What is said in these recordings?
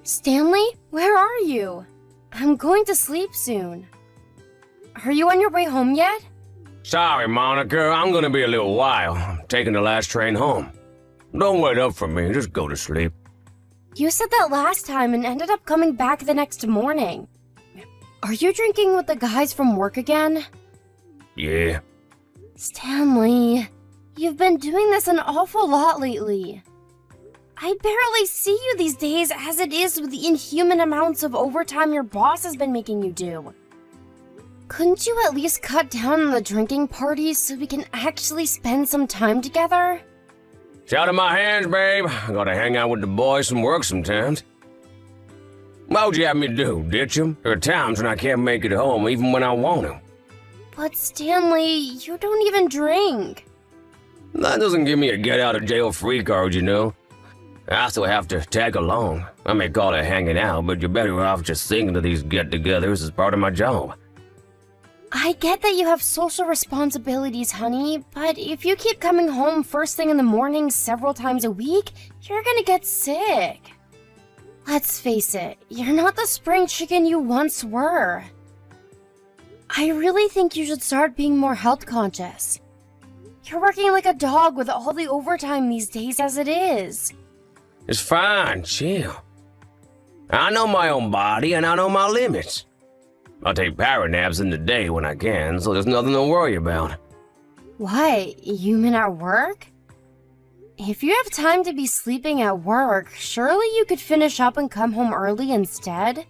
Stanley, where are you? I'm going to sleep soon. Are you on your way home yet? Sorry, Monica, I'm gonna be a little while. I'm taking the last train home. Don't wait up for me, just go to sleep. You said that last time and ended up coming back the next morning. Are you drinking with the guys from work again? Yeah. Stanley, you've been doing this an awful lot lately. I barely see you these days as it is with the inhuman amounts of overtime your boss has been making you do. Couldn't you at least cut down on the drinking parties so we can actually spend some time together? It's out of my hands, babe. I gotta hang out with the boys and work sometimes. What would you have me do, ditch 'em? There are times when I can't make it home even when I want to. But Stanley, you don't even drink. That doesn't give me a get-out-of-jail-free card, you know. I still have to tag along. I may call it hanging out, but you're better off just thinking of these get-togethers as part of my job. I get that you have social responsibilities, honey, but if you keep coming home first thing in the morning several times a week, you're gonna get sick. Let's face it, you're not the spring chicken you once were. I really think you should start being more health conscious. You're working like a dog with all the overtime these days as it is. It's fine, chill. I know my own body and I know my limits. I'll take power naps in the day when I can, so there's nothing to worry about. What, you mean at work? If you have time to be sleeping at work, surely you could finish up and come home early instead?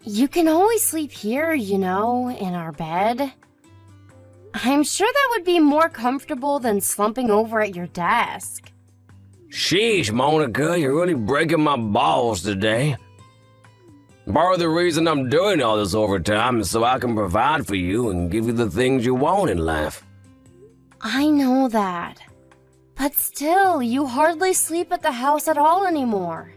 You can always sleep here, you know, in our bed. I'm sure that would be more comfortable than slumping over at your desk. Sheesh, Monica, you're really breaking my balls today. Part of the reason I'm doing all this overtime is so I can provide for you and give you the things you want in life. I know that. But still, you hardly sleep at the house at all anymore.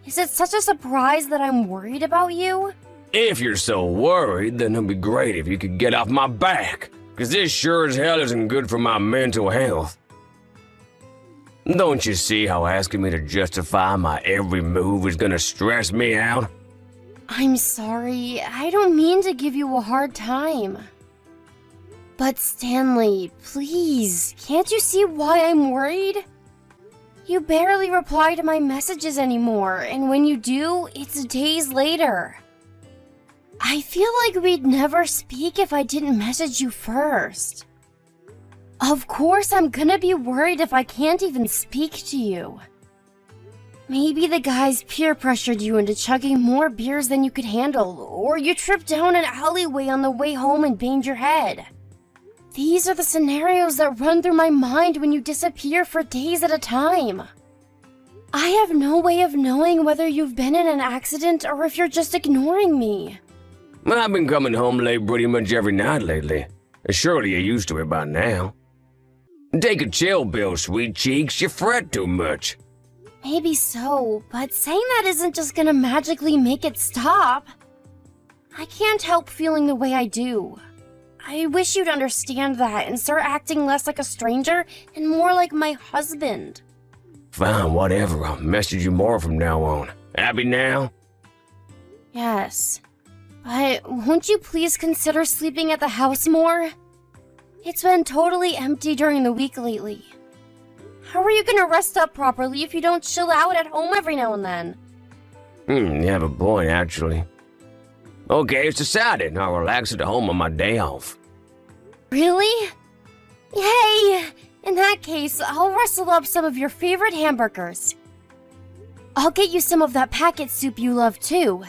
Is it such a surprise that I'm worried about you? If you're so worried, then it'd be great if you could get off my back, because this sure as hell isn't good for my mental health. Don't you see how asking me to justify my every move is gonna stress me out? I'm sorry, I don't mean to give you a hard time. But Stanley, please, can't you see why I'm worried? You barely reply to my messages anymore, and when you do, it's days later. I feel like we'd never speak if I didn't message you first. Of course I'm gonna be worried if I can't even speak to you. Maybe the guys peer pressured you into chugging more beers than you could handle, or you tripped down an alleyway on the way home and banged your head. These are the scenarios that run through my mind when you disappear for days at a time. I have no way of knowing whether you've been in an accident or if you're just ignoring me. I've been coming home late pretty much every night lately. Surely you're used to it by now. Take a chill pill, sweet cheeks. You fret too much. Maybe so, but saying that isn't just gonna magically make it stop. I can't help feeling the way I do. I wish you'd understand that and start acting less like a stranger and more like my husband. Fine, whatever. I'll message you more from now on. Happy now? Yes. But won't you please consider sleeping at the house more? It's been totally empty during the week lately. How are you gonna rest up properly if you don't chill out at home every now and then? You have a point, actually. Okay, it's decided. I'll relax at home on my day off. Really? Yay! In that case, I'll rustle up some of your favorite hamburgers. I'll get you some of that packet soup you love too.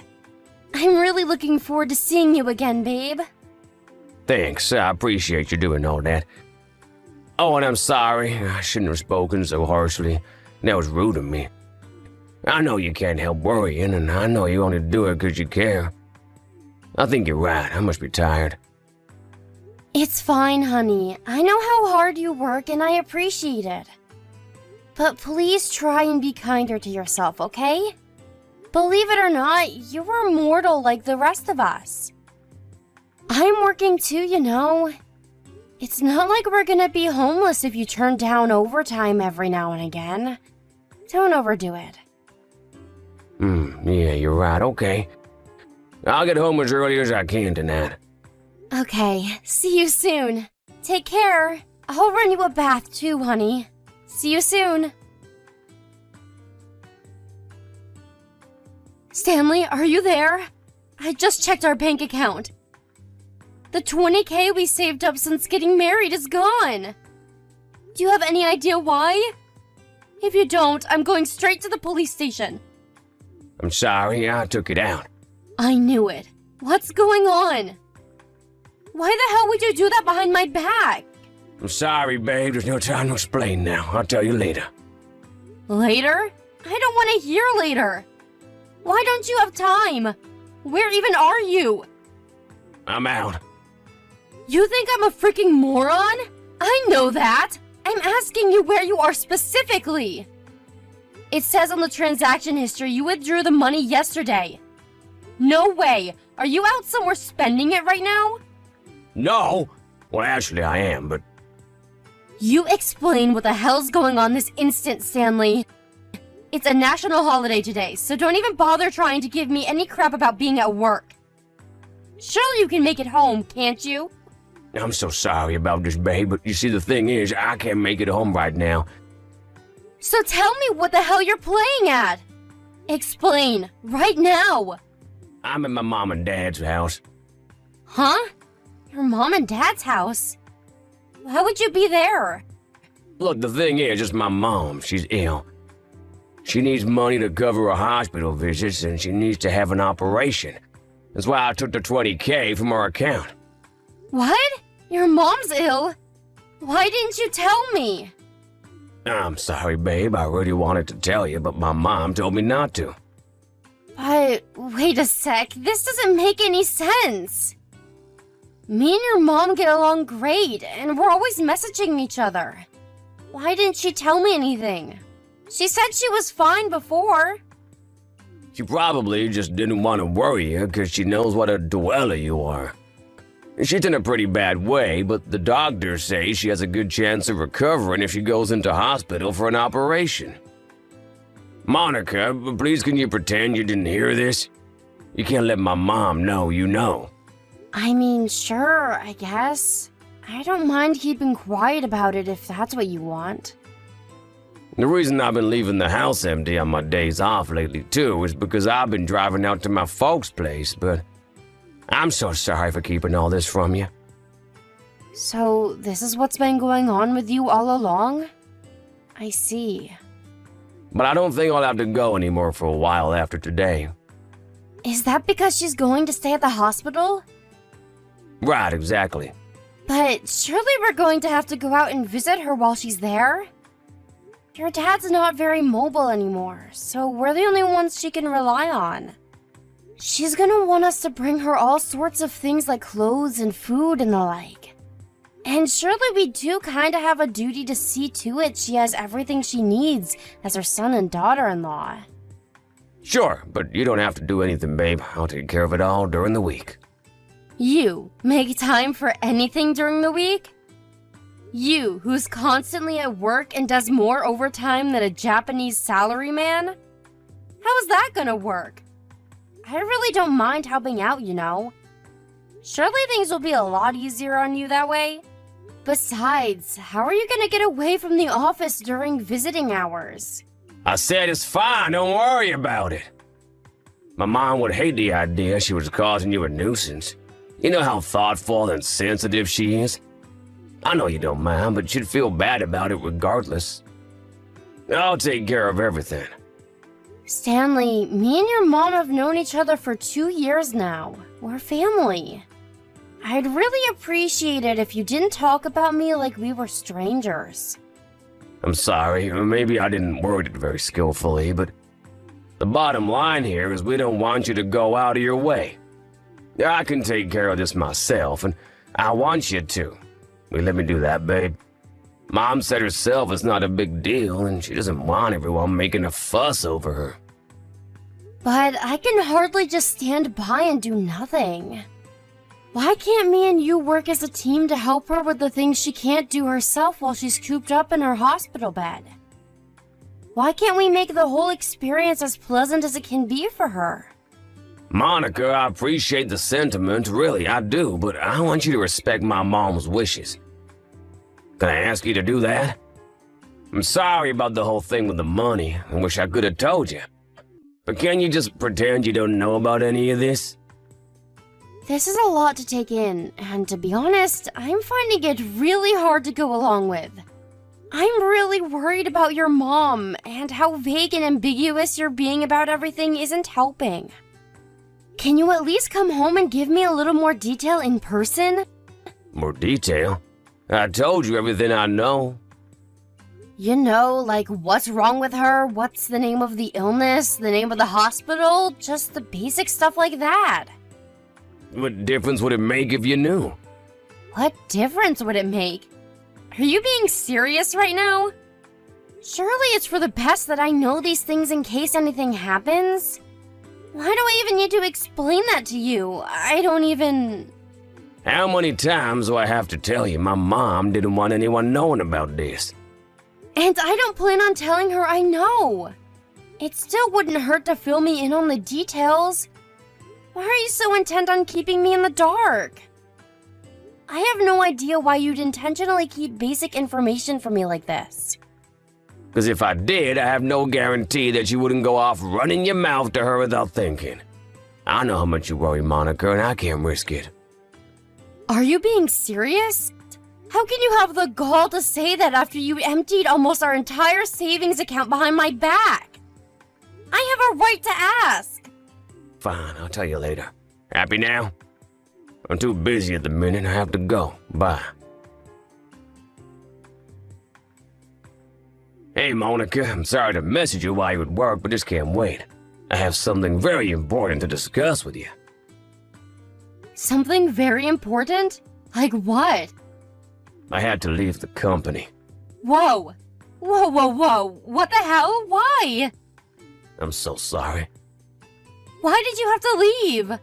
I'm really looking forward to seeing you again, babe. Thanks, I appreciate you doing all that. Oh, and I'm sorry. I shouldn't have spoken so harshly. That was rude of me. I know you can't help worrying, and I know you only do it because you care. I think you're right. I must be tired. It's fine, honey. I know how hard you work, and I appreciate it. But please try and be kinder to yourself, okay? Believe it or not, you're mortal like the rest of us. I'm working too, you know. It's not like we're gonna be homeless if you turn down overtime every now and again. Don't overdo it. Yeah, you're right, okay. I'll get home as early as I can tonight. Okay, see you soon. Take care. I'll run you a bath too, honey. See you soon. Stanley, are you there? I just checked our bank account. The $20,000 we saved up since getting married is gone. Do you have any idea why? If you don't, I'm going straight to the police station. I'm sorry, I took it out. I knew it. What's going on? Why the hell would you do that behind my back? I'm sorry, babe. There's no time to explain now. I'll tell you later. Later? I don't want to hear later. Why don't you have time? Where even are you? I'm out. You think I'm a freaking moron? I know that. I'm asking you where you are specifically. It says on the transaction history you withdrew the money yesterday. No way. Are you out somewhere spending it right now? No. Well, actually, I am, but... You explain what the hell's going on this instant, Stanley. It's a national holiday today, so don't even bother trying to give me any crap about being at work. Surely you can make it home, can't you? I'm so sorry about this, babe, but you see, the thing is, I can't make it home right now. So tell me what the hell you're playing at. Explain, right now. I'm at my mom and dad's house. Huh? Your mom and dad's house? Why would you be there? Look, the thing is, it's my mom. She's ill. She needs money to cover her hospital visits, and she needs to have an operation. That's why I took the $20,000 from her account. What? Your mom's ill? Why didn't you tell me? I'm sorry, babe. I really wanted to tell you, but my mom told me not to. But wait a sec, this doesn't make any sense. Me and your mom get along great, and we're always messaging each other. Why didn't she tell me anything? She said she was fine before. She probably just didn't want to worry you because she knows what a dweller you are. She's in a pretty bad way, but the doctors say she has a good chance of recovering if she goes into hospital for an operation. Monica, please can you pretend you didn't hear this? You can't let my mom know you know. I mean, sure, I guess. I don't mind keeping quiet about it if that's what you want. The reason I've been leaving the house empty on my days off lately, too, is because I've been driving out to my folks' place, but I'm so sorry for keeping all this from you. So, this is what's been going on with you all along? I see. But I don't think I'll have to go anymore for a while after today. Is that because she's going to stay at the hospital? Right, exactly. But surely we're going to have to go out and visit her while she's there? Your dad's not very mobile anymore, so we're the only ones she can rely on. She's gonna want us to bring her all sorts of things like clothes and food and the like. And surely we do kinda have a duty to see to it she has everything she needs as her son and daughter-in-law. Sure, but you don't have to do anything, babe. I'll take care of it all during the week. You make time for anything during the week? You, who's constantly at work and does more overtime than a Japanese salaryman? How is that gonna work? I really don't mind helping out, you know. Surely things will be a lot easier on you that way. Besides, how are you gonna get away from the office during visiting hours? I said it's fine, don't worry about it. My mom would hate the idea she was causing you a nuisance. You know how thoughtful and sensitive she is? I know you don't mind, but you'd feel bad about it regardless. I'll take care of everything. Stanley, me and your mom have known each other for 2 years now. We're family. I'd really appreciate it if you didn't talk about me like we were strangers. I'm sorry, maybe I didn't word it very skillfully, but the bottom line here is we don't want you to go out of your way. I can take care of this myself, and I want you to. Will you let me do that, babe? Mom said herself it's not a big deal, and she doesn't want everyone making a fuss over her. But I can hardly just stand by and do nothing. Why can't me and you work as a team to help her with the things she can't do herself while she's cooped up in her hospital bed? Why can't we make the whole experience as pleasant as it can be for her? Monica, I appreciate the sentiment, really, I do, but I want you to respect my mom's wishes. Can I ask you to do that? I'm sorry about the whole thing with the money. I wish I could have told you. But can you just pretend you don't know about any of this? This is a lot to take in, and to be honest, I'm finding it really hard to go along with. I'm really worried about your mom, and how vague and ambiguous you're being about everything isn't helping. Can you at least come home and give me a little more detail in person? More detail? I told you everything I know. You know, like what's wrong with her, what's the name of the illness, the name of the hospital, just the basic stuff like that. What difference would it make if you knew? What difference would it make? Are you being serious right now? Surely it's for the best that I know these things in case anything happens. Why do I even need to explain that to you? I don't even... How many times do I have to tell you my mom didn't want anyone knowing about this? And I don't plan on telling her I know. It still wouldn't hurt to fill me in on the details. Why are you so intent on keeping me in the dark? I have no idea why you'd intentionally keep basic information from me like this. Because if I did, I have no guarantee that you wouldn't go off running your mouth to her without thinking. I know how much you worry, Monica, and I can't risk it. Are you being serious? How can you have the gall to say that after you emptied almost our entire savings account behind my back? I have a right to ask. Fine, I'll tell you later. Happy now? I'm too busy at the minute. I have to go. Bye. Hey, Monica, I'm sorry to message you while you're at work, but just can't wait. I have something very important to discuss with you. Something very important? Like what? I had to leave the company. Whoa! Whoa, whoa, whoa! What the hell? Why? I'm so sorry. Why did you have to leave?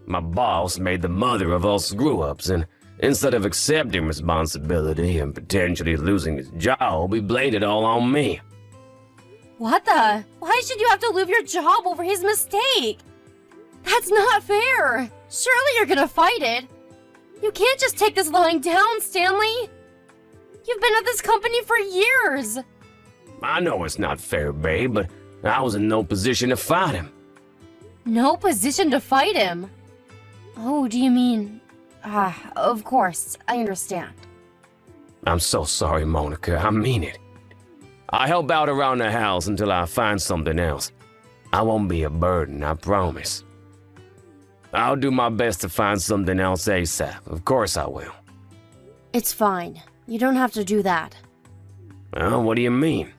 My boss made the mother of all screw-ups, and instead of accepting responsibility and potentially losing his job, he blamed it all on me. What the? Why should you have to leave your job over his mistake? That's not fair! Surely you're gonna fight it! You can't just take this lying down, Stanley! You've been at this company for years! I know it's not fair, babe, but I was in no position to fight him. No position to fight him? Oh, do you mean... of course, I understand. I'm so sorry, Monica, I mean it. I help out around the house until I find something else. I won't be a burden, I promise. I'll do my best to find something else ASAP, of course I will. It's fine. You don't have to do that. Well, what do you mean?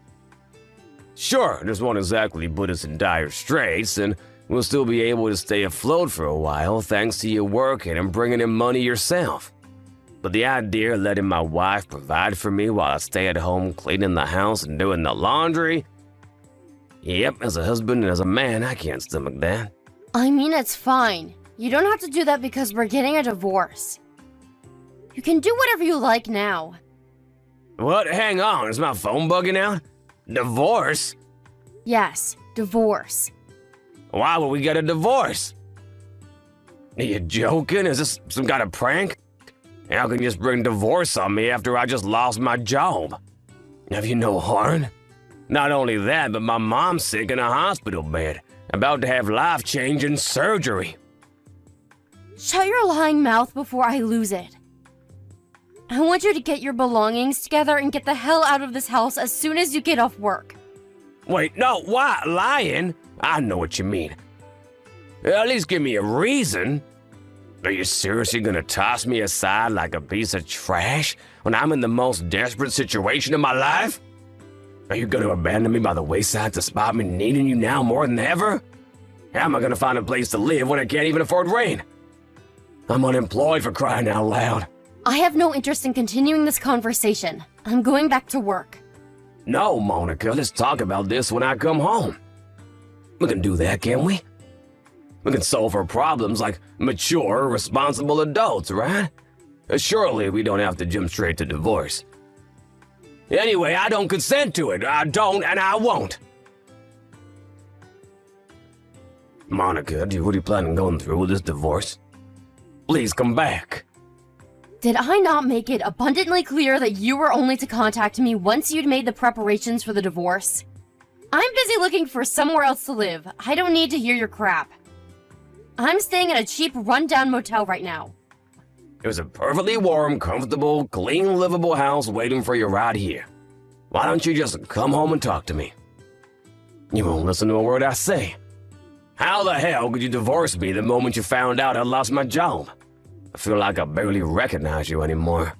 Sure, this won't exactly put us in dire straits, and we'll still be able to stay afloat for a while thanks to you working and bringing in money yourself. But the idea of letting my wife provide for me while I stay at home cleaning the house and doing the laundry? Yep, as a husband and as a man, I can't stomach that. I mean, it's fine. You don't have to do that because we're getting a divorce. You can do whatever you like now. What? Hang on, is my phone bugging out? Divorce? Yes, divorce. Why would we get a divorce? Are you joking? Is this some kind of prank? How can you just bring divorce on me after I just lost my job? Have you no heart? Not only that, but my mom's sick in a hospital bed, about to have life-changing surgery. Shut your lying mouth before I lose it. I want you to get your belongings together and get the hell out of this house as soon as you get off work. Wait, no, why? Lying? I know what you mean. At least give me a reason. Are you seriously gonna toss me aside like a piece of trash when I'm in the most desperate situation of my life? Are you gonna abandon me by the wayside to spot me needing you now more than ever? How am I gonna find a place to live when I can't even afford rent? I'm unemployed, for crying out loud. I have no interest in continuing this conversation. I'm going back to work. No, Monica, let's talk about this when I come home. We can do that, can't we? We can solve our problems like mature, responsible adults, right? Surely we don't have to jump straight to divorce. Anyway, I don't consent to it. I don't, and I won't. Monica, do you really plan on going through with this divorce? Please come back. Did I not make it abundantly clear that you were only to contact me once you'd made the preparations for the divorce? I'm busy looking for somewhere else to live. I don't need to hear your crap. I'm staying at a cheap, run-down motel right now. There's a perfectly warm, comfortable, clean, livable house waiting for you right here. Why don't you just come home and talk to me? You won't listen to a word I say. How the hell could you divorce me the moment you found out I lost my job? I feel like I barely recognize you anymore.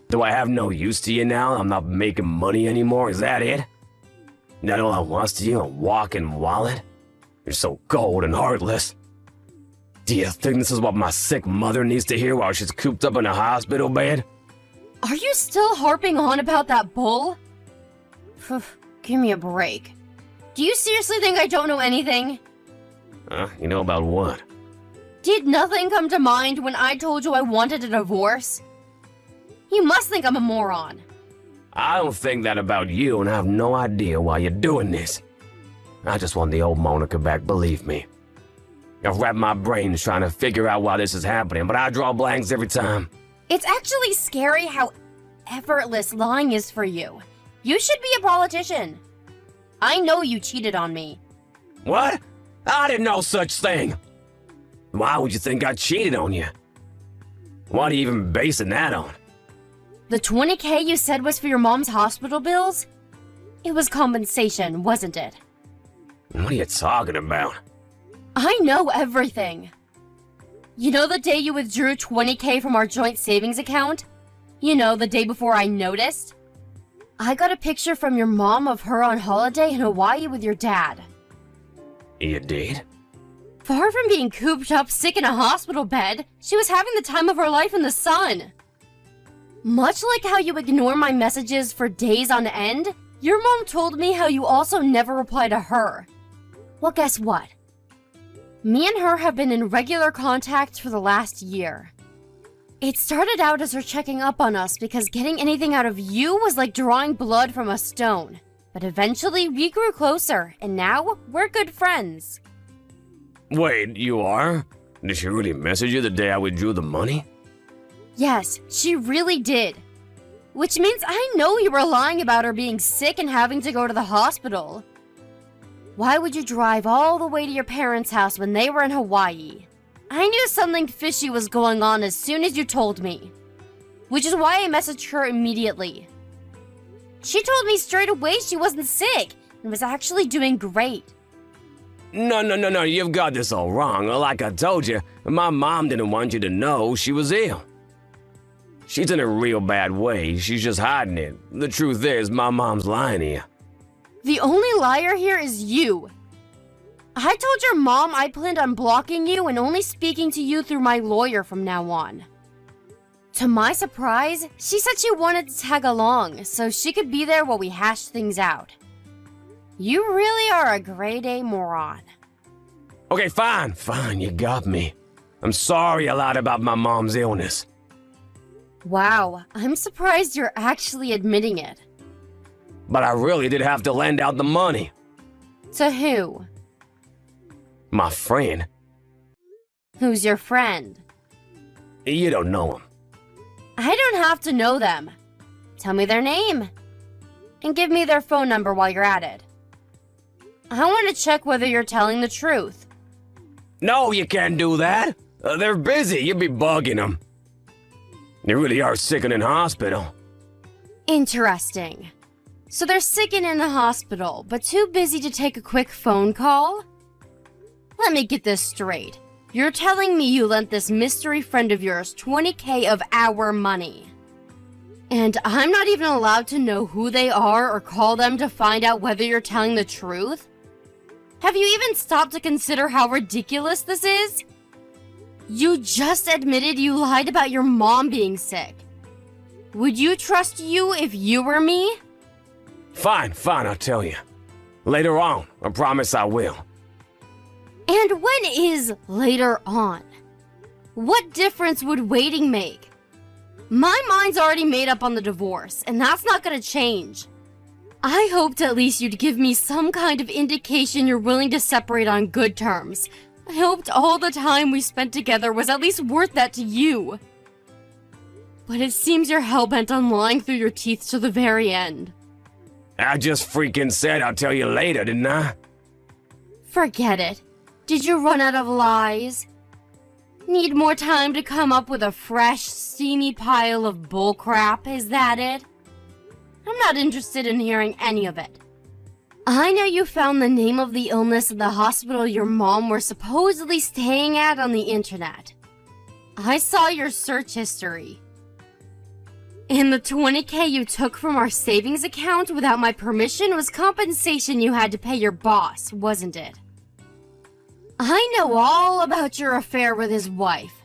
Do I have no use to you now? I'm not making money anymore, is that it? That all I was to you, a walking wallet? You're so cold and heartless. Do you think this is what my sick mother needs to hear while she's cooped up in a hospital bed? Are you still harping on about that bull? Give me a break. Do you seriously think I don't know anything? You know about what? Did nothing come to mind when I told you I wanted a divorce? You must think I'm a moron. I don't think that about you, and I have no idea why you're doing this. I just want the old Monica back, believe me. I've wrapped my brains trying to figure out why this is happening, but I draw blanks every time. It's actually scary how effortless lying is for you. You should be a politician. I know you cheated on me. What? I didn't know such thing. Why would you think I cheated on you? What are you even basing that on? The $20,000 you said was for your mom's hospital bills? It was compensation, wasn't it? What are you talking about? I know everything. You know the day you withdrew $20,000 from our joint savings account? You know, the day before I noticed? I got a picture from your mom of her on holiday in Hawaii with your dad. You did? Far from being cooped up sick in a hospital bed, she was having the time of her life in the sun. Much like how you ignore my messages for days on end, your mom told me how you also never reply to her. Well, guess what? Me and her have been in regular contact for the last year. It started out as her checking up on us because getting anything out of you was like drawing blood from a stone. But eventually we grew closer, and now we're good friends. Wait, you are? Did she really message you the day I withdrew the money? Yes, she really did. Which means I know you were lying about her being sick and having to go to the hospital. Why would you drive all the way to your parents' house when they were in Hawaii? I knew something fishy was going on as soon as you told me. Which is why I messaged her immediately. She told me straight away she wasn't sick and was actually doing great. No, you've got this all wrong. Like I told you, my mom didn't want you to know she was ill. She's in a real bad way. She's just hiding it. The truth is, my mom's lying to you. The only liar here is you. I told your mom I planned on blocking you and only speaking to you through my lawyer from now on. To my surprise, she said she wanted to tag along so she could be there while we hashed things out. You really are a grade A moron. Okay, fine, you got me. I'm sorry I lied about my mom's illness. Wow, I'm surprised you're actually admitting it. But I really did have to lend out the money. To who? My friend. Who's your friend? You don't know him. I don't have to know them. Tell me their name. And give me their phone number while you're at it. I want to check whether you're telling the truth. No, you can't do that. They're busy. You'd be bugging them. They really are sick and in hospital. Interesting. So they're sick and in the hospital, but too busy to take a quick phone call? Let me get this straight. You're telling me you lent this mystery friend of yours $20,000 of our money. And I'm not even allowed to know who they are or call them to find out whether you're telling the truth? Have you even stopped to consider how ridiculous this is? You just admitted you lied about your mom being sick. Would you trust you if you were me? Fine, I'll tell you. Later on, I promise I will. And when is later on? What difference would waiting make? My mind's already made up on the divorce, and that's not gonna change. I hoped at least you'd give me some kind of indication you're willing to separate on good terms. I hoped all the time we spent together was at least worth that to you. But it seems you're hell-bent on lying through your teeth to the very end. I just freaking said I'll tell you later, didn't I? Forget it. Did you run out of lies? Need more time to come up with a fresh, steamy pile of bullcrap, is that it? I'm not interested in hearing any of it. I know you found the name of the illness in the hospital your mom were supposedly staying at on the internet. I saw your search history. And the $20,000 you took from our savings account without my permission was compensation you had to pay your boss, wasn't it? I know all about your affair with his wife.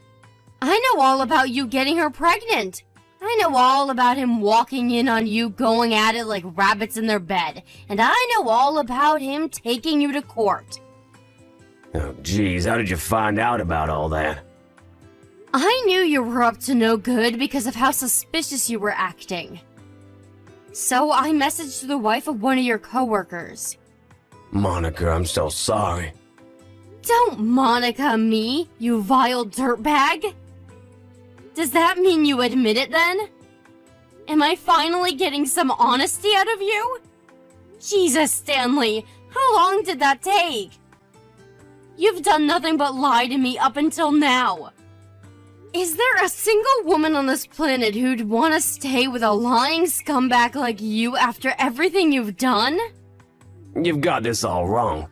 I know all about you getting her pregnant. I know all about him walking in on you going at it like rabbits in their bed. And I know all about him taking you to court. Oh, geez, how did you find out about all that? I knew you were up to no good because of how suspicious you were acting. So I messaged the wife of one of your coworkers. Monica, I'm so sorry. Don't Monica me, you vile dirtbag! Does that mean you admit it then? Am I finally getting some honesty out of you? Jesus, Stanley, how long did that take? You've done nothing but lie to me up until now. Is there a single woman on this planet who'd want to stay with a lying scumbag like you after everything you've done? You've got this all wrong.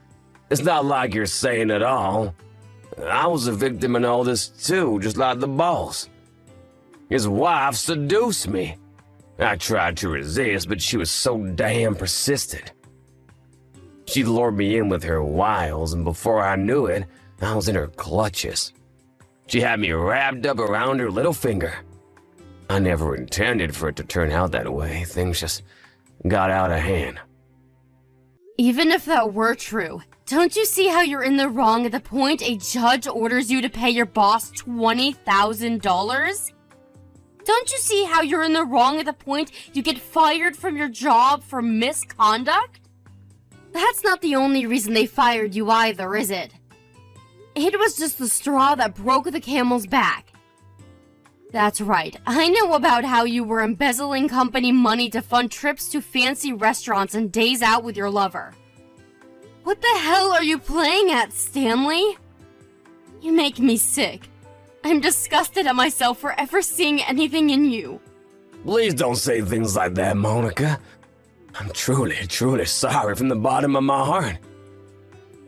It's not like you're saying it all. I was a victim in all this too, just like the boss. His wife seduced me. I tried to resist, but she was so damn persistent. She lured me in with her wiles, and before I knew it, I was in her clutches. She had me wrapped up around her little finger. I never intended for it to turn out that way. Things just got out of hand. Even if that were true, don't you see how you're in the wrong at the point a judge orders you to pay your boss $20,000? Don't you see how you're in the wrong at the point you get fired from your job for misconduct? That's not the only reason they fired you either, is it? It was just the straw that broke the camel's back. That's right, I know about how you were embezzling company money to fund trips to fancy restaurants and days out with your lover. What the hell are you playing at, Stanley? You make me sick. I'm disgusted at myself for ever seeing anything in you. Please don't say things like that, Monica. I'm truly, truly sorry from the bottom of my heart.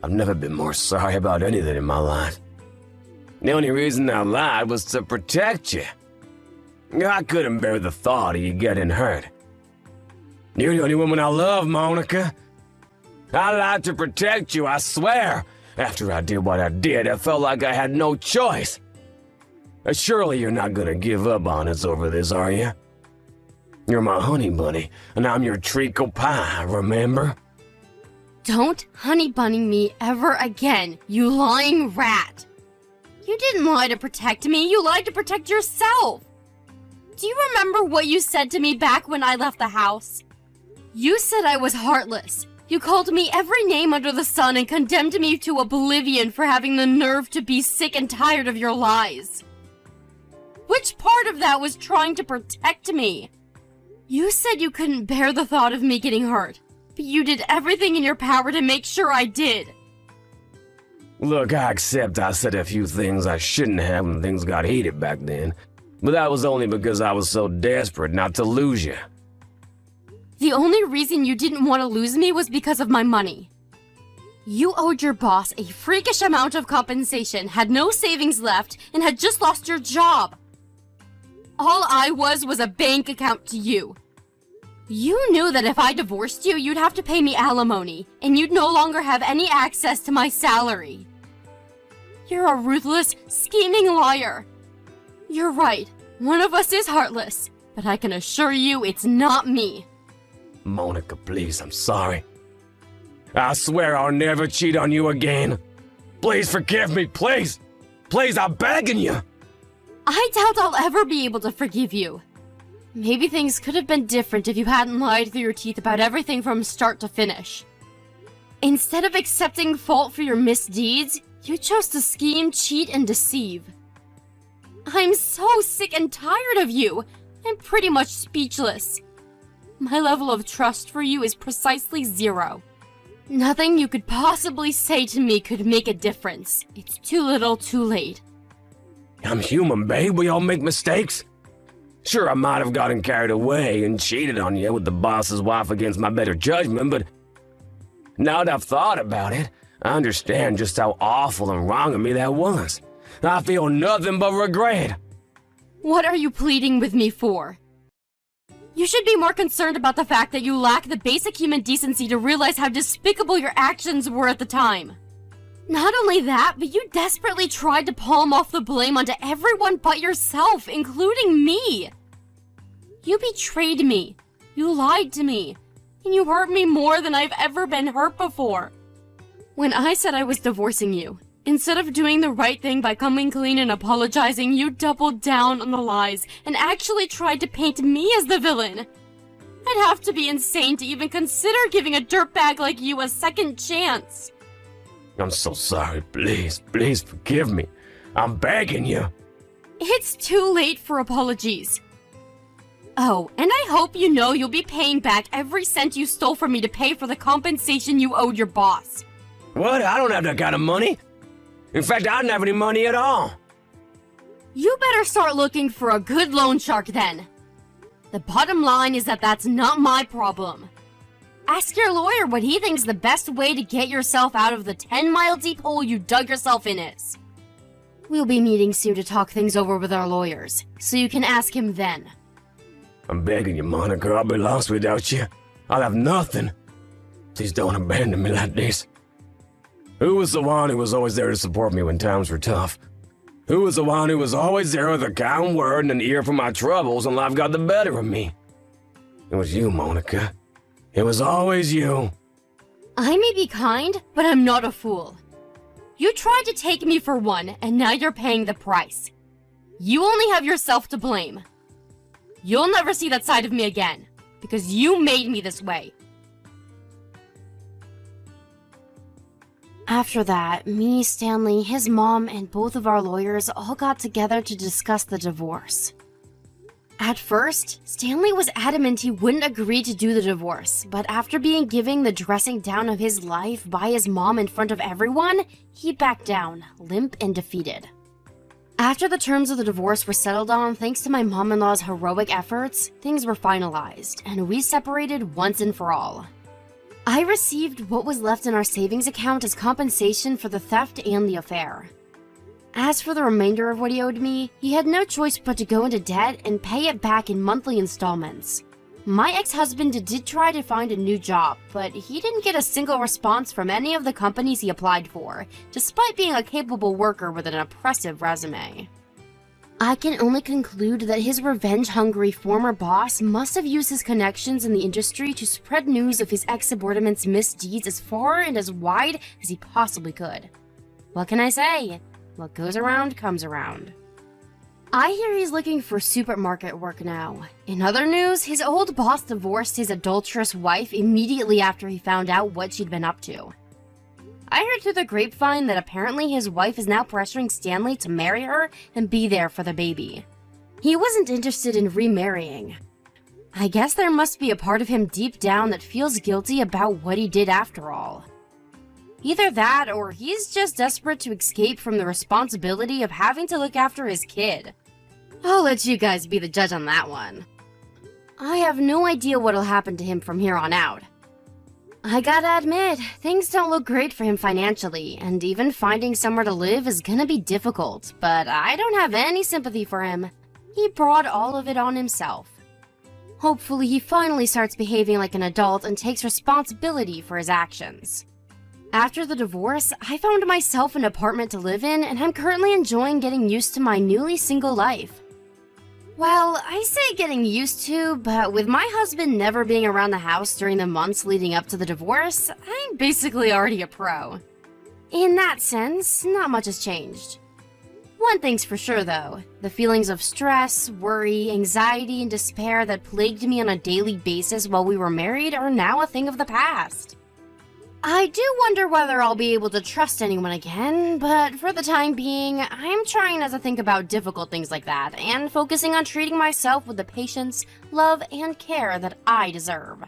I've never been more sorry about anything in my life. The only reason I lied was to protect you. I couldn't bear the thought of you getting hurt. You're the only woman I love, Monica. I lied to protect you, I swear. After I did what I did, I felt like I had no choice. Surely you're not gonna give up on us over this, are you? You're my honey bunny, and I'm your treacle pie, remember? Don't honey bunny me ever again, you lying rat. You didn't lie to protect me, you lied to protect yourself. Do you remember what you said to me back when I left the house? You said I was heartless. You called me every name under the sun and condemned me to oblivion for having the nerve to be sick and tired of your lies. Which part of that was trying to protect me? You said you couldn't bear the thought of me getting hurt, but you did everything in your power to make sure I did. Look, I accept I said a few things I shouldn't have when things got heated back then, but that was only because I was so desperate not to lose you. The only reason you didn't want to lose me was because of my money. You owed your boss a freakish amount of compensation, had no savings left, and had just lost your job. All I was a bank account to you. You knew that if I divorced you, you'd have to pay me alimony, and you'd no longer have any access to my salary. You're a ruthless, scheming liar. You're right, one of us is heartless, but I can assure you it's not me. Monica, please, I'm sorry. I swear I'll never cheat on you again. Please forgive me, please. Please, I'm begging you. I doubt I'll ever be able to forgive you. Maybe things could have been different if you hadn't lied through your teeth about everything from start to finish. Instead of accepting fault for your misdeeds, you chose to scheme, cheat, and deceive. I'm so sick and tired of you. I'm pretty much speechless. My level of trust for you is precisely 0. Nothing you could possibly say to me could make a difference. It's too little, too late. I'm human, babe. We all make mistakes. Sure, I might have gotten carried away and cheated on you with the boss's wife against my better judgment, but now that I've thought about it, I understand just how awful and wrong of me that was. I feel nothing but regret. What are you pleading with me for? You should be more concerned about the fact that you lack the basic human decency to realize how despicable your actions were at the time. Not only that, but you desperately tried to palm off the blame onto everyone but yourself, including me. You betrayed me. You lied to me. And you hurt me more than I've ever been hurt before. When I said I was divorcing you, instead of doing the right thing by coming clean and apologizing, you doubled down on the lies and actually tried to paint me as the villain. I'd have to be insane to even consider giving a dirtbag like you a second chance. I'm so sorry. Please forgive me. I'm begging you. It's too late for apologies. Oh, and I hope you know you'll be paying back every cent you stole from me to pay for the compensation you owed your boss. What? I don't have that kind of money. In fact, I don't have any money at all. You better start looking for a good loan shark then. The bottom line is that that's not my problem. Ask your lawyer what he thinks the best way to get yourself out of the 10-mile deep hole you dug yourself in is. We'll be meeting soon to talk things over with our lawyers, so you can ask him then. I'm begging you, Monica. I'll be lost without you. I'll have nothing. Please don't abandon me like this. Who was the one who was always there to support me when times were tough? Who was the one who was always there with a kind word and an ear for my troubles when life got the better of me? It was you, Monica. It was always you. I may be kind, but I'm not a fool. You tried to take me for one, and now you're paying the price. You only have yourself to blame. You'll never see that side of me again, because you made me this way. After that, me, Stanley, his mom, and both of our lawyers all got together to discuss the divorce. At first, Stanley was adamant he wouldn't agree to do the divorce, but after being given the dressing down of his life by his mom in front of everyone, he backed down, limp and defeated. After the terms of the divorce were settled on thanks to my mom-in-law's heroic efforts, things were finalized, and we separated once and for all. I received what was left in our savings account as compensation for the theft and the affair. As for the remainder of what he owed me, he had no choice but to go into debt and pay it back in monthly installments. My ex-husband did try to find a new job, but he didn't get a single response from any of the companies he applied for, despite being a capable worker with an impressive resume. I can only conclude that his revenge-hungry former boss must have used his connections in the industry to spread news of his ex-subordinate's misdeeds as far and as wide as he possibly could. What can I say? What goes around comes around. I hear he's looking for supermarket work now. In other news, his old boss divorced his adulterous wife immediately after he found out what she'd been up to. I heard through the grapevine that apparently his wife is now pressuring Stanley to marry her and be there for the baby. He wasn't interested in remarrying. I guess there must be a part of him deep down that feels guilty about what he did after all. Either that, or he's just desperate to escape from the responsibility of having to look after his kid. I'll let you guys be the judge on that one. I have no idea what'll happen to him from here on out. I gotta admit, things don't look great for him financially, and even finding somewhere to live is gonna be difficult, but I don't have any sympathy for him. He brought all of it on himself. Hopefully he finally starts behaving like an adult and takes responsibility for his actions. After the divorce, I found myself an apartment to live in, and I'm currently enjoying getting used to my newly single life. Well, I say getting used to, but with my husband never being around the house during the months leading up to the divorce, I'm basically already a pro. In that sense, not much has changed. One thing's for sure, though. The feelings of stress, worry, anxiety, and despair that plagued me on a daily basis while we were married are now a thing of the past. I do wonder whether I'll be able to trust anyone again, but for the time being, I'm trying not to think about difficult things like that and focusing on treating myself with the patience, love, and care that I deserve.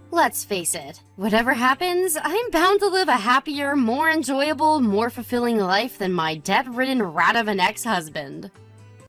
Let's face it, whatever happens, I'm bound to live a happier, more enjoyable, more fulfilling life than my debt-ridden rat of an ex-husband.